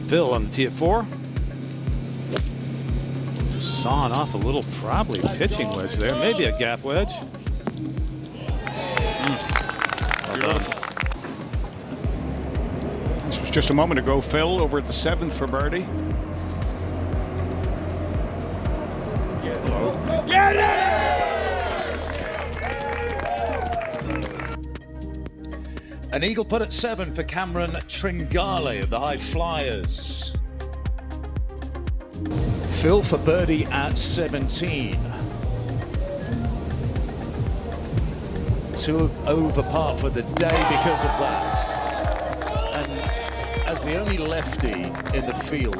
Phil on the tee at 4. Sawing off a little, probably pitching wedge there. Maybe a gap wedge. Well done. This was just a moment ago. Phil over at the 7th for birdie. An eagle putt at 7 for Cameron Tringale of the HyFlyers. Phil for birdie at 17. 2 over par for the day because of that. And as the only lefty in the field.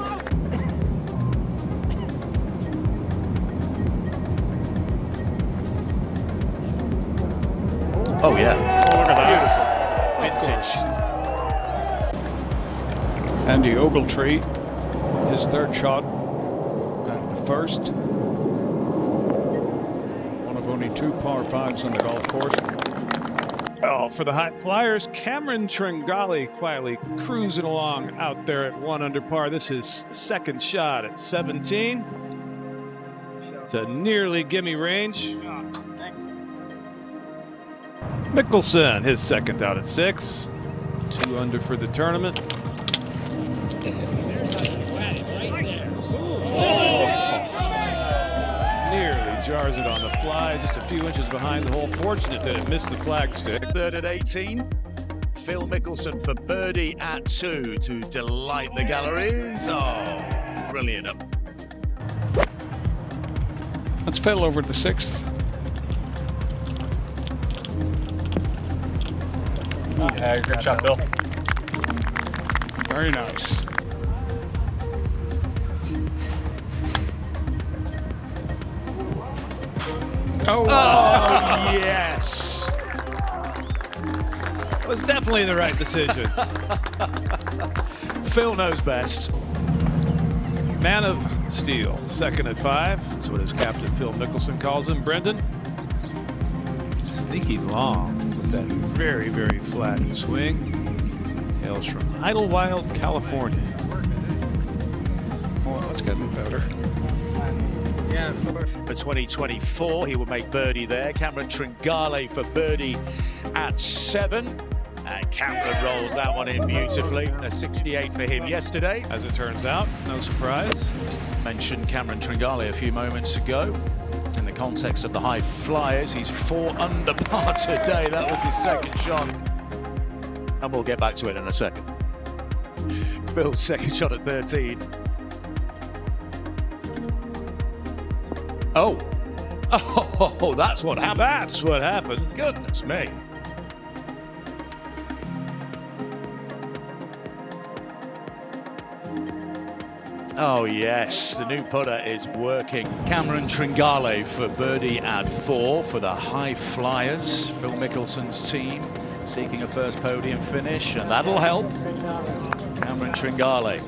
Oh yeah. Oh, look at that. Beautiful. Vintage. Andy Ogletree, his 3rd shot at the 1st. One of only 2 par 5s on the golf course. Oh, for the HyFlyers, Cameron Tringale quietly cruising along out there at 1 under par. This is 2nd shot at 17. It's a nearly gimme range. Mickelson, his 2nd out at 6. 2 under for the tournament. Nearly jars it on the fly, just a few inches behind the hole. Fortunate that it missed the flagstick. 3rd at 18. Phil Mickelson for birdie at 2 to delight the galleries. Oh, brilliant. That's Phil over at the 6th. Great shot, Bill. Very nice. Oh, yes. It was definitely the right decision. Phil knows best. Man of Steel, 2nd at 5. That's what his captain Phil Mickelson calls him. Brendan. Sneaky long with that very, very flat swing. Hails from Idlewild, California. well, that's getting better. For 2024, he will make birdie there. Cameron Tringale for birdie at 7. And Cameron rolls that one in beautifully. A 68 for him yesterday. As it turns out, no surprise. Mentioned Cameron Tringale a few moments ago. In the context of the HyFlyers, he's 4 under par today. That was his 2nd shot. And we'll get back to it in a second. Phil's 2nd shot at 13. Oh, that's what happened. That's what happened. Goodness me. Oh yes, the new putter is working. Cameron Tringale for birdie at 4 for the HyFlyers. Phil Mickelson's team seeking a first podium finish, and that'll help. Cameron Tringale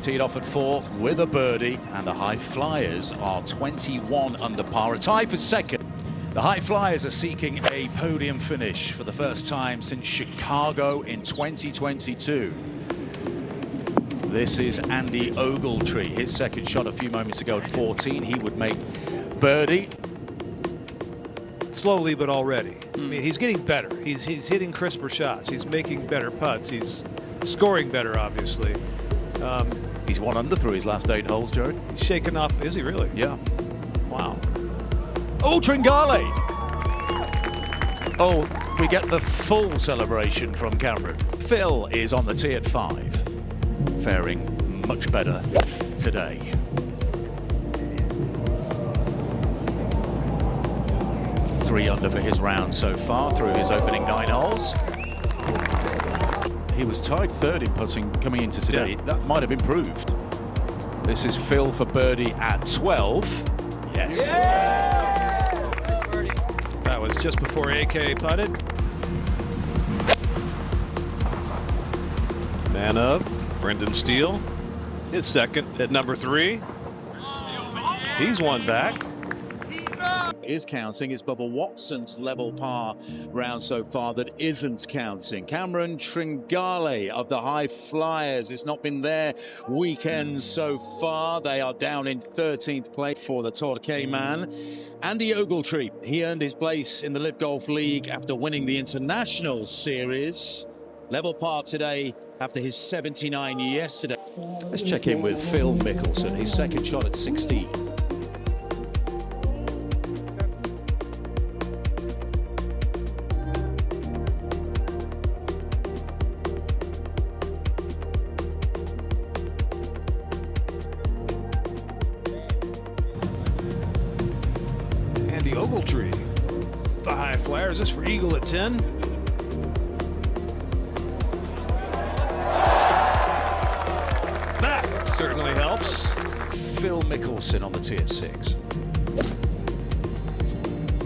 teed off at 4 with a birdie, and the HyFlyers are 21 under par, a tie for 2nd. The HyFlyers are seeking a podium finish for the first time since Chicago in 2022. This is Andy Ogletree. His 2nd shot a few moments ago at 14. He would make birdie. Slowly, but already. I mean, he's getting better. He's hitting crisper shots. He's making better putts. He's scoring better, obviously. He's 1 under through his last 8 holes, Jared. He's shaken off. Is he really? Yeah. Wow. Oh, Tringale! Oh, we get the full celebration from Cameron. Phil is on the tee at 5. Faring much better today. Three under for his round so far through his opening 9 holes. He was tied 3rd in putting coming into today. Yeah. That might have improved. This is Phil for birdie at 12. Yes. Yeah! That was just before AK putted. Man of Brendan Steele, his 2nd at number 3. He's 1 back. is counting is Bubba Watson's level par round so far that isn't counting. Cameron Tringale of the HyFlyers. It's not been their weekend so far. They are down in 13th place for the Torquay man. Andy Ogletree, he earned his place in the LIV Golf League after winning the International Series. Level par today after his 79 yesterday. Let's check in with Phil Mickelson, his second shot at 16. Andy Ogletree, the HyFlyers. This for eagle at 10. That certainly helps. Phil Mickelson on the tee at 6.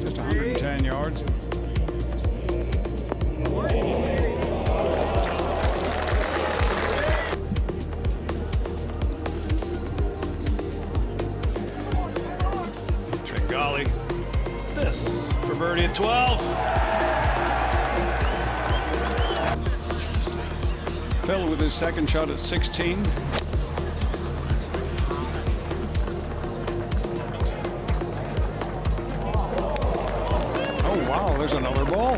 Just 110 yards. Tringale. This for birdie at 12. Phil with his second shot at 16. Oh, wow, there's another ball.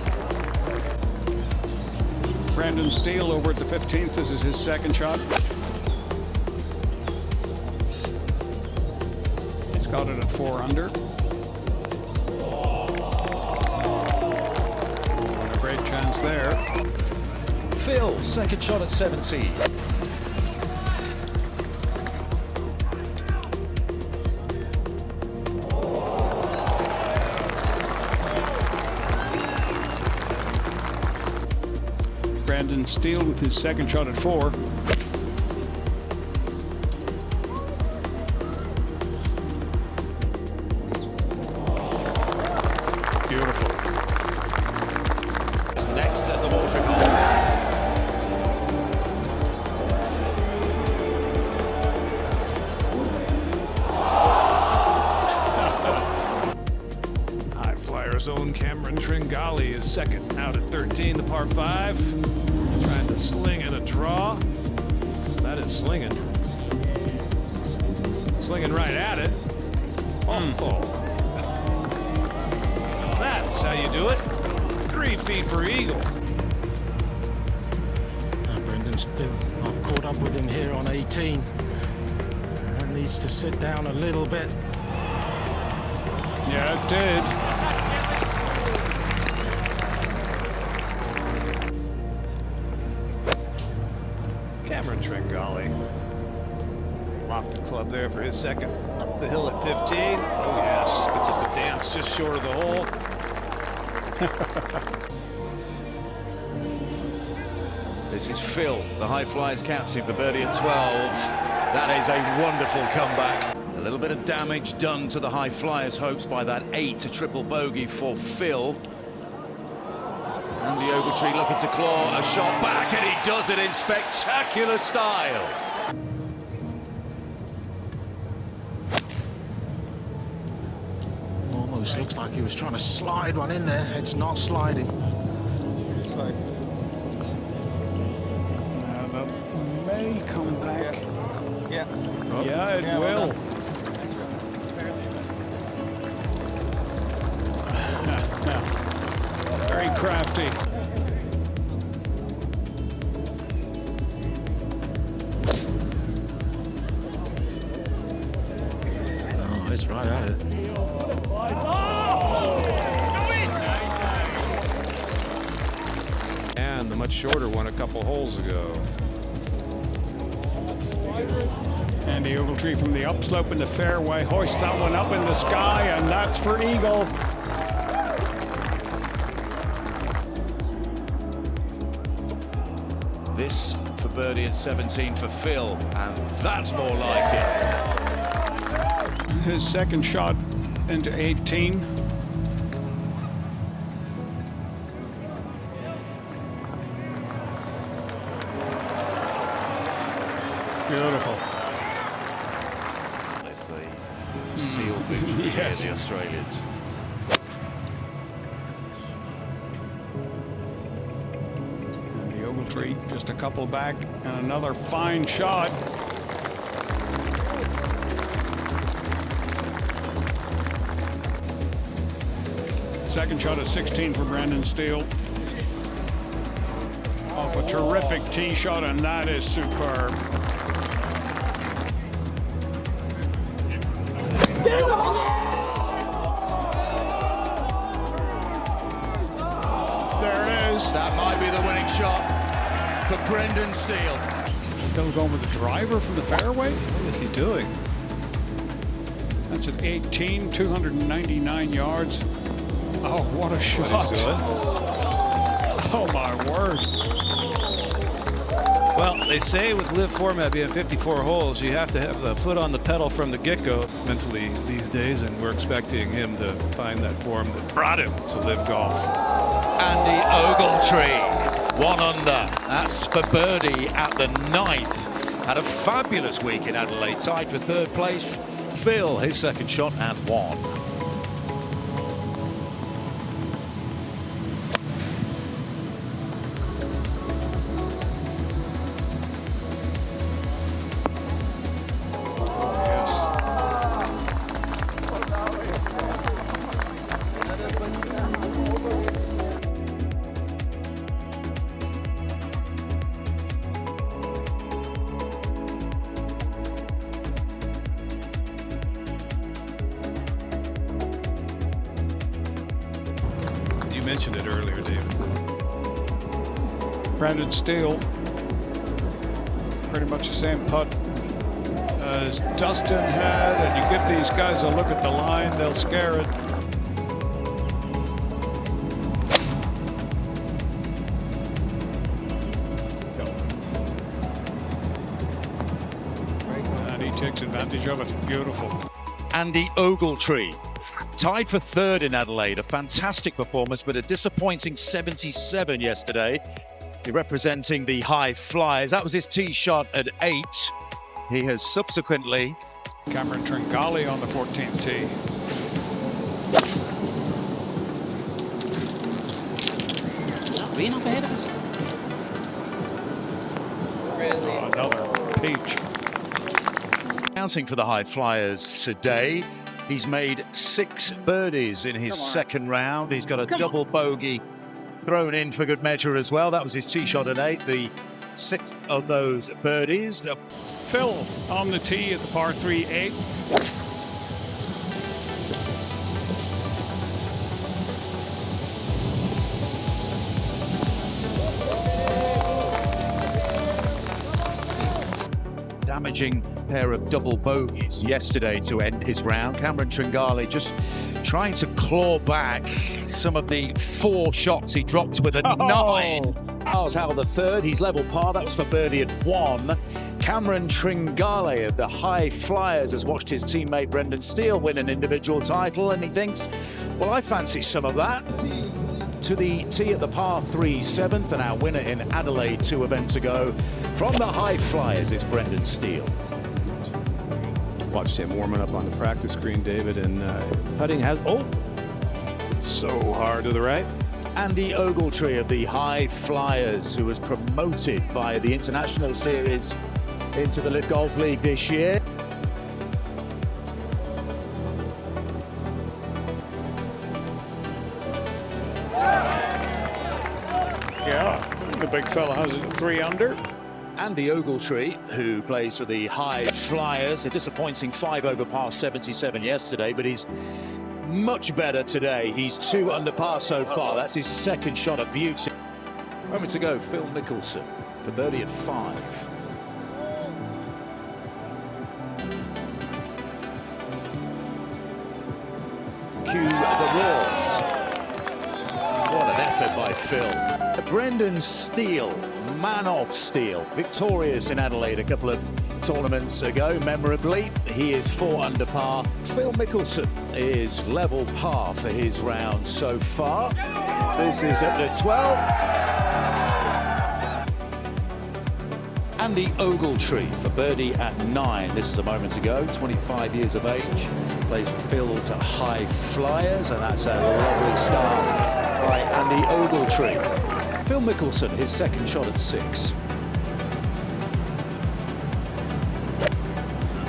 Brandon Steele over at the 15th. This is his second shot. He's got it at 4 under. And a great chance there. Phil, second shot at 17. Brandon Steele with his second shot at 4. Beautiful. Next at the watering hole. HyFlyers own Cameron Tringale is second out at 13, the par 5. Trying to sling in a draw. That is slinging. Slinging right at it. Oh. That's how you do it. 3 feet for eagle. Brendan Steele, I've caught up with him here on 18. And needs to sit down a little bit. Yeah, it did. Cameron Tringale. Lofted club there for his second. Up the hill at 15. Oh, yes. Gets it to dance just short of the hole. This is Phil, the HyFlyers captain for birdie at 12. That is a wonderful comeback. A little bit of damage done to the HyFlyers' hopes by that 8 triple bogey for Phil. Andy Ogletree looking to claw a shot back, and he does it in spectacular style. Almost looks like he was trying to slide one in there. It's not sliding. It's like, that may come back. Yeah. Yeah, it will. Very crafty. Oh, it's right at it. And the much shorter one a couple holes ago. Andy Ogletree from the upslope in the fairway hoists that one up in the sky, and that's for eagle. This for birdie at 17 for Phil, and that's more like it. His second shot into 18. Beautiful. It's the seal victory Yes. here, the Australians. Ogletree just a couple back, and another fine shot. Second shot at 16 for Brendan Steele. Off a terrific tee shot, and that is superb. There it is. That might be the winning shot for Brendan Steele. Still going with the driver from the fairway. What is he doing? That's at 18, 299 yards. Oh, what a shot. Oh, my word. Well, they say with LIV format being 54 holes, you have to have the foot on the pedal from the get-go mentally these days, and we're expecting him to find that form that brought him to LIV Golf. Andy Ogletree, 1 under. That's for birdie at the 9th. Had a fabulous week in Adelaide, tied for 3rd place. Phil, his second shot at 1. You mentioned it earlier, David. Brendan Steele, pretty much the same putt as Dustin had, and you give these guys a look at the line, they'll scare it. And he takes advantage of it. Beautiful. Andy Ogletree, tied for 3rd in Adelaide. A fantastic performance, but a disappointing 77 yesterday. Representing the HyFlyers. That was his tee shot at 8. He has subsequently... Cameron Tringale on the 14th tee. Rain up ahead of us. Oh, another peach. Counting for the HyFlyers today. He's made 6 birdies in his second round. He's got a double bogey thrown in for good measure as well. That was his tee shot at 8, the 6th of those birdies. Phil on the tee at the par 3 8. Damaging pair of double bogeys yesterday to end his round. Cameron Tringale just trying to claw back some of the 4 shots he dropped with a 9. Charles Howell the 3rd, he's level par. That was for birdie at 1. Cameron Tringale of the HyFlyers has watched his teammate Brendan Steele win an individual title, and he thinks, well, I fancy some of that. To the tee at the par 3 7th, and our winner in Adelaide 2 events ago. From the HyFlyers is Brendan Steele. Watched him warming up on the practice green, David, and putting has... Oh! It's so hard to the right. Andy Ogletree of the HyFlyers, who was promoted via the International Series into the LIV Golf League this year. Yeah, the big fella has it 3 under. Andy Ogletree, who plays for the HyFlyers, a disappointing 5 over par 77 yesterday, but he's much better today. He's 2 under par so far. That's his second shot at beauty. Moment to go, Phil Mickelson for birdie at 5. Cue the roars. What an effort by Phil. Brendan Steele, man of Steele, victorious in Adelaide a couple of tournaments ago, memorably. He is 4 under par. Phil Mickelson is level par for his round so far. This is at the 12. Andy Ogletree for birdie at 9. This is a moment ago, 25 years of age. Plays for Phil's HyFlyers, and that's a lovely start by Andy Ogletree. Phil Mickelson, his second shot at 6.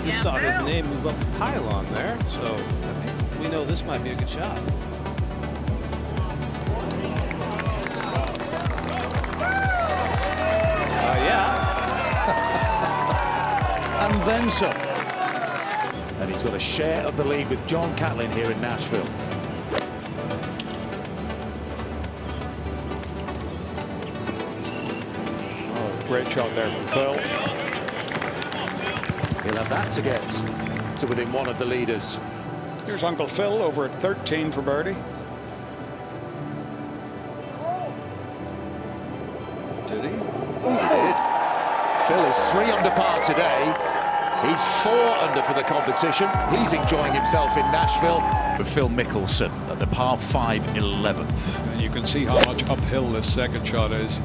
Just saw his name move up the pylon there, so I think we know this might be a good shot. And then some. And he's got a share of the lead with John Catlin here in Nashville. Oh, great shot there from Phil. He'll have that to get to within one of the leaders. Here's Uncle Phil over at 13 for birdie. Did he? He did. Phil is 3 under par today. He's 4 under for the competition. He's enjoying himself in Nashville. But Phil Mickelson at the par 5 11th. And you can see how much uphill this second shot is.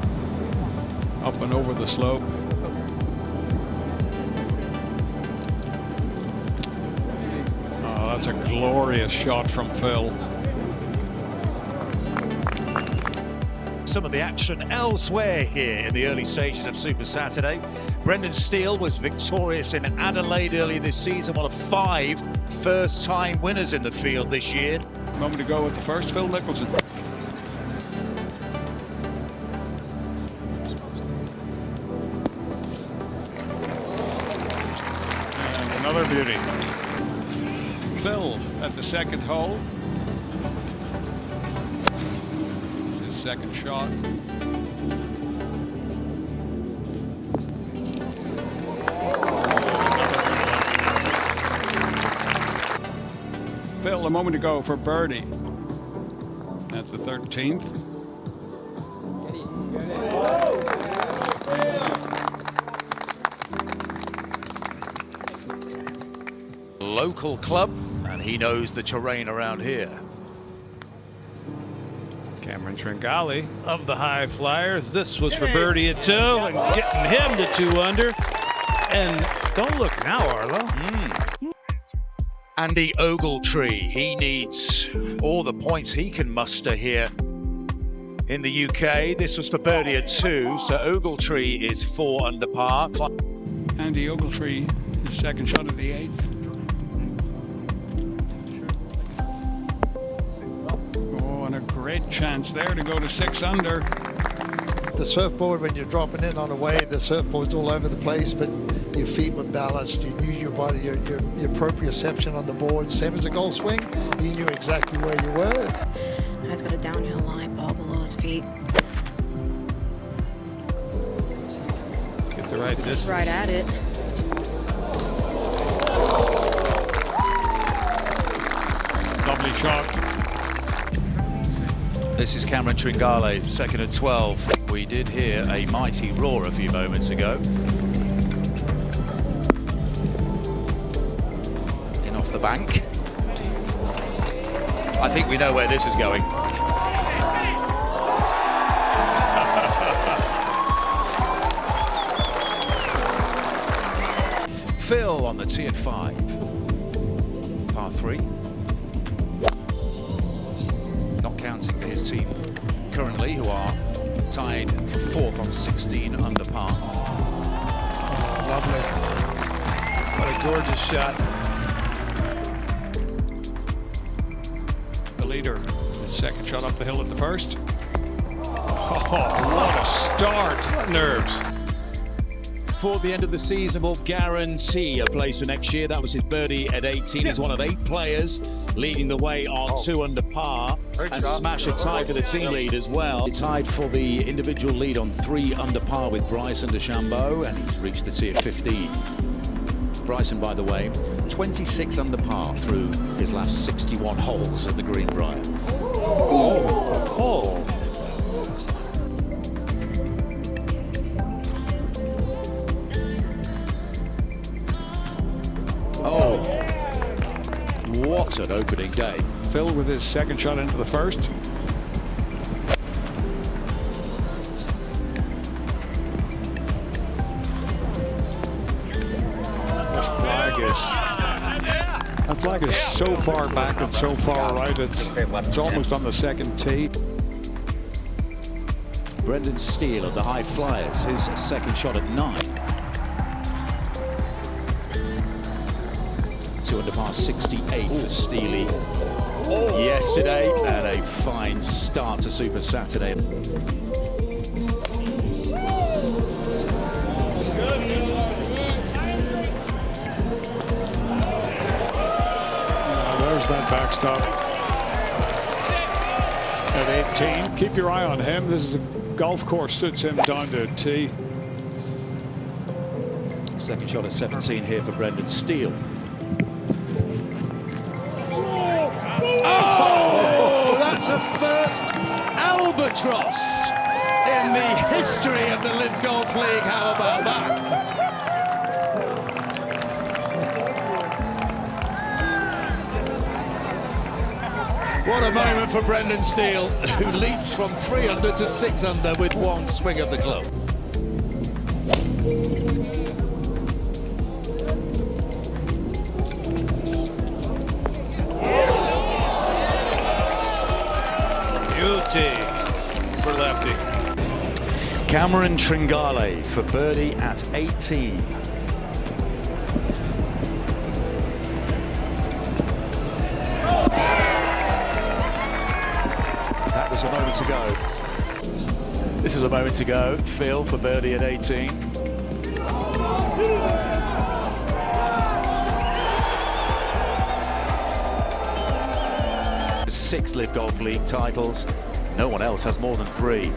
Up and over the slope. Oh, that's a glorious shot from Phil. Some of the action elsewhere here in the early stages of Super Saturday. Brendan Steele was victorious in Adelaide early this season, one of 5 first-time winners in the field this year. A moment ago with the first, Phil Mickelson. And another beauty. Phil at the second hole. His second shot. Phil a moment ago for birdie. That's the 13th. Local club, and he knows the terrain around here. Cameron Tringale of the HyFlyers. This was for birdie at 2 and getting him to 2 under. And don't look now, Arlo. Andy Ogletree, he needs all the points he can muster here in the UK. This was for birdie at 2, so Ogletree is 4 under par. Andy Ogletree, his second shot of the 8th. Oh, and a great chance there to go to 6 under. The surfboard, when you're dropping in on a wave, the surfboard's all over the place, but your feet were balanced. You knew your body, your proprioception on the board. Same as a golf swing, you knew exactly where you were. He's got a downhill line, ball below his feet. Let's get the right distance. He's right at it. Lovely shot. This is Cameron Tringale, second at 12. We did hear a mighty roar a few moments ago. In off the bank. I think we know where this is going. Phil on the tee at 5. Par 3. Not counting for his team currently, who are tied for 4th on 16 under par. Oh, lovely. What a gorgeous shot. The leader, his second shot up the hill at the first. Oh, what a start. What nerves. For the end of the season will guarantee a place for next year. That was his birdie at 18. He's one of 8 players leading the way on 2 under par and smash a tie for the team lead as well. He tied for the individual lead on 3 under par with Bryson DeChambeau, and he's reached the tee at 15. Bryson, by the way, 26 under par through his last 61 holes at the Greenbrier. Oh. Oh, what an opening day. Phil with his second shot into the first. That flag is so far back and so far right, it's almost on the second tee. Brendan Steele of the HyFlyers, his second shot at 9. 2 under par 68 for Steely yesterday, and a fine start to Super Saturday. There's that backstop at 18. Keep your eye on him. This is a golf course, suits him down to a tee. Second shot at 17 here for Brendan Steele. Oh, that's a first Albatross in the history of the LIV Golf League. How about that? What a moment for Brendan Steele, who leaps from 3 under to 6 under with one swing of the club. Beauty for lefty. Cameron Tringale for birdie at 18. That was a moment ago. This is a moment ago. Phil for birdie at 18. Six LIV Golf League titles. No one else has more than 3. Oh,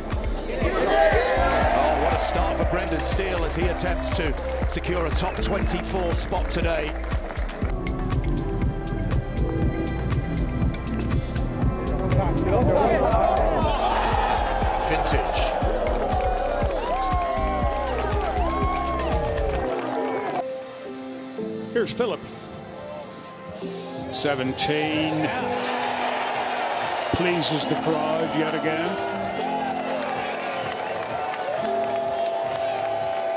what a start for Brendan Steele as he attempts to secure a top 24 spot today. Vintage. Here's Philip. 17. Pleases the crowd yet again.